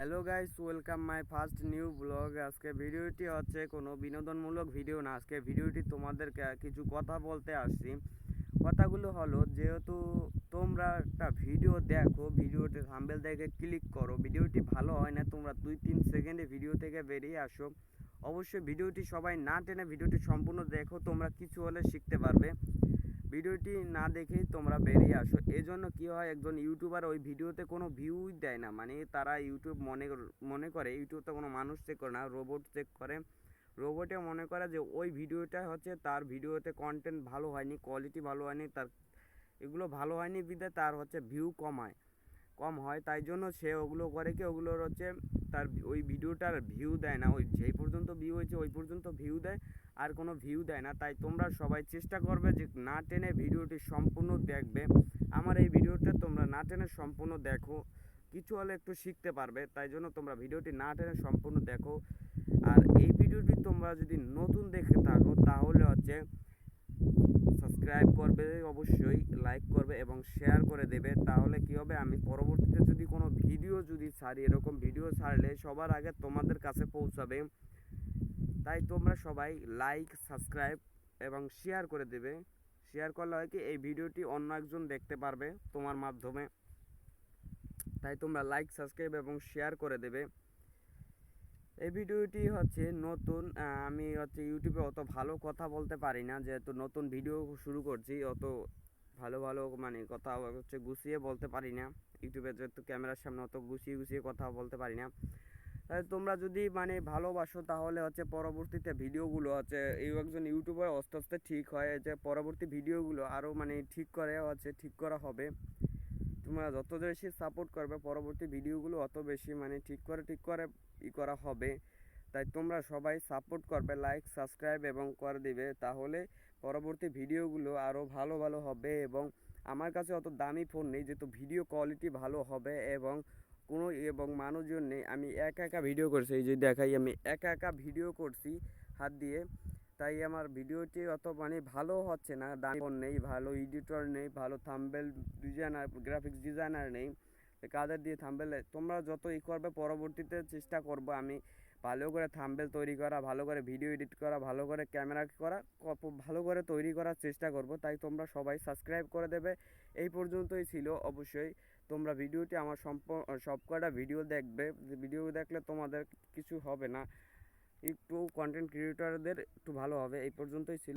Hello guys, welcome my first new blog. আজকে ভিডিওটি হচ্ছে কোনো বিনোদনমূলক ভিডিও না। আজকে ভিডিওটি তোমাদেরকে কিছু কথা বলতে আসছি। কথাগুলো হলো, যেহেতু তোমরা একটা ভিডিও দেখো, ভিডিওতে থাম্বনেল দেখে ক্লিক করো, ভিডিওটি ভালো হয় না, তোমরা 2-3 সেকেন্ডে ভিডিও থেকে বেরিয়ে আসো। অবশ্যই ভিডিওটি সবাই না টেনে ভিডিওটি সম্পূর্ণ দেখো, তোমরা কিছু হলে শিখতে পারবে। ভিডিওটি না দেখেই তোমরা বেরিয়ে আসো। এই জন্য কী হয়, একজন ইউটিউবার ওই ভিডিওতে কোনো ভিউই দেয় না, মানে তারা ইউটিউব মনে করে ইউটিউবতে কোনো মানুষ চেক করে না, রোবট চেক করে। রোবটে মনে করে যে ওই ভিডিওটা হচ্ছে তার ভিডিওতে কন্টেন্ট ভালো হয়নি, কোয়ালিটি ভালো হয়নি, তার এগুলো ভালো হয়নি বিধায় তার হচ্ছে ভিউ কম হয়। তাই জন্য সে ওগুলো করে কি, ওগুলোর হচ্ছে তার ওই ভিডিওটার ভিউ দেয় না, ওই যেই পর্যন্ত ভিউ হয়েছে ওই পর্যন্ত ভিউ দেয়, আর কোনো ভিউ দেয় না। তাই তোমরা সবাই চেষ্টা করবে যে না টেনে ভিডিওটি সম্পূর্ণ দেখবে। আমার এই ভিডিওটা তোমরা না টেনে সম্পূর্ণ দেখো, কিছু হলে একটু শিখতে পারবে। তাই জন্য তোমরা ভিডিওটি না টেনে সম্পূর্ণ দেখো। আর এই ভিডিওটি তোমরা যদি নতুন দেখে থাকো তাহলে হচ্ছে সাবস্ক্রাইব করবে, অবশ্যই লাইক করবে এবং শেয়ার করে দেবে। তাহলে কি হবে, আমি পরবর্তীতে যদি কোনো ভিডিও ছাড়ি, এরকম ভিডিও ছাড়লে সবার আগে তোমাদের কাছে পৌঁছাবে। তাই তোমরা সবাই লাইক, সাবস্ক্রাইব এবং শেয়ার করে দেবে। শেয়ার করলে হয় কি, এই ভিডিওটি অন্য একজন দেখতে পারবে তোমার মাধ্যমে। তাই তোমরা লাইক, সাবস্ক্রাইব এবং শেয়ার করে দেবে। এই ভিডিওটি হচ্ছে নতুন, আমি হচ্ছে ইউটিউবে অত ভালো কথা বলতে পারি না, যেহেতু নতুন ভিডিও শুরু করছি। অত ভালো মানে কথা হচ্ছে গুছিয়ে বলতে পারি না ইউটিউবে, যেহেতু ক্যামেরার সামনে অত গুছিয়ে কথা বলতে পারি না। তাই তোমরা যদি মানে ভালোবাসো তাহলে হচ্ছে পরবর্তীতে ভিডিওগুলো হচ্ছে এই একজন ইউটিউবার আস্তে আস্তে ঠিক হয়, যে পরবর্তী ভিডিওগুলো আরও মানে ঠিক করা হবে। তোমরা যত বেশি সাপোর্ট করবে পরবর্তী ভিডিওগুলো অত বেশি মানে ঠিক করে করা হবে। তাই তোমরা সবাই সাপোর্ট করবে, লাইক, সাবস্ক্রাইব এবং করে দিবে। তাহলে পরবর্তী ভিডিওগুলো আরও ভালো হবে। এবং আমার কাছে অত দামি ফোন নেই, যেহেতু ভিডিও কোয়ালিটি ভালো হবে এবং মানুষজন নেই। আমি একা ভিডিও করছি, এই যে দেখাই, আমি একা ভিডিও করছি হাত দিয়ে। তাই আমার ভিডিওটি অত মানে ভালো হচ্ছে না, দামি ফোন নেই, ভালো এডিটর নেই, ভালো থাম্বনেল ডিজাইনার, গ্রাফিক্স ডিজাইনার নেই। কাদের দিয়ে থাম্বনেল তোমরা যত করবে, পরবর্তীতে চেষ্টা করব আমি ভালো করে থাম্বনেল তৈরি করা, ভালো করে ভিডিও এডিট করা, ভালো করে ক্যামেরা করা, ভালো করে তৈরি করার চেষ্টা করব। তাই তোমরা সবাই সাবস্ক্রাইব করে দেবে। এই পর্যন্তই ছিল। অবশ্যই তোমরা ভিডিওটি আমার সবকটা ভিডিও দেখবে। ভিডিও দেখলে তোমাদের কিছু হবে না, একটু কন্টেন্ট ক্রিয়েটরদের একটু ভালো হবে। এই পর্যন্তই ছিল।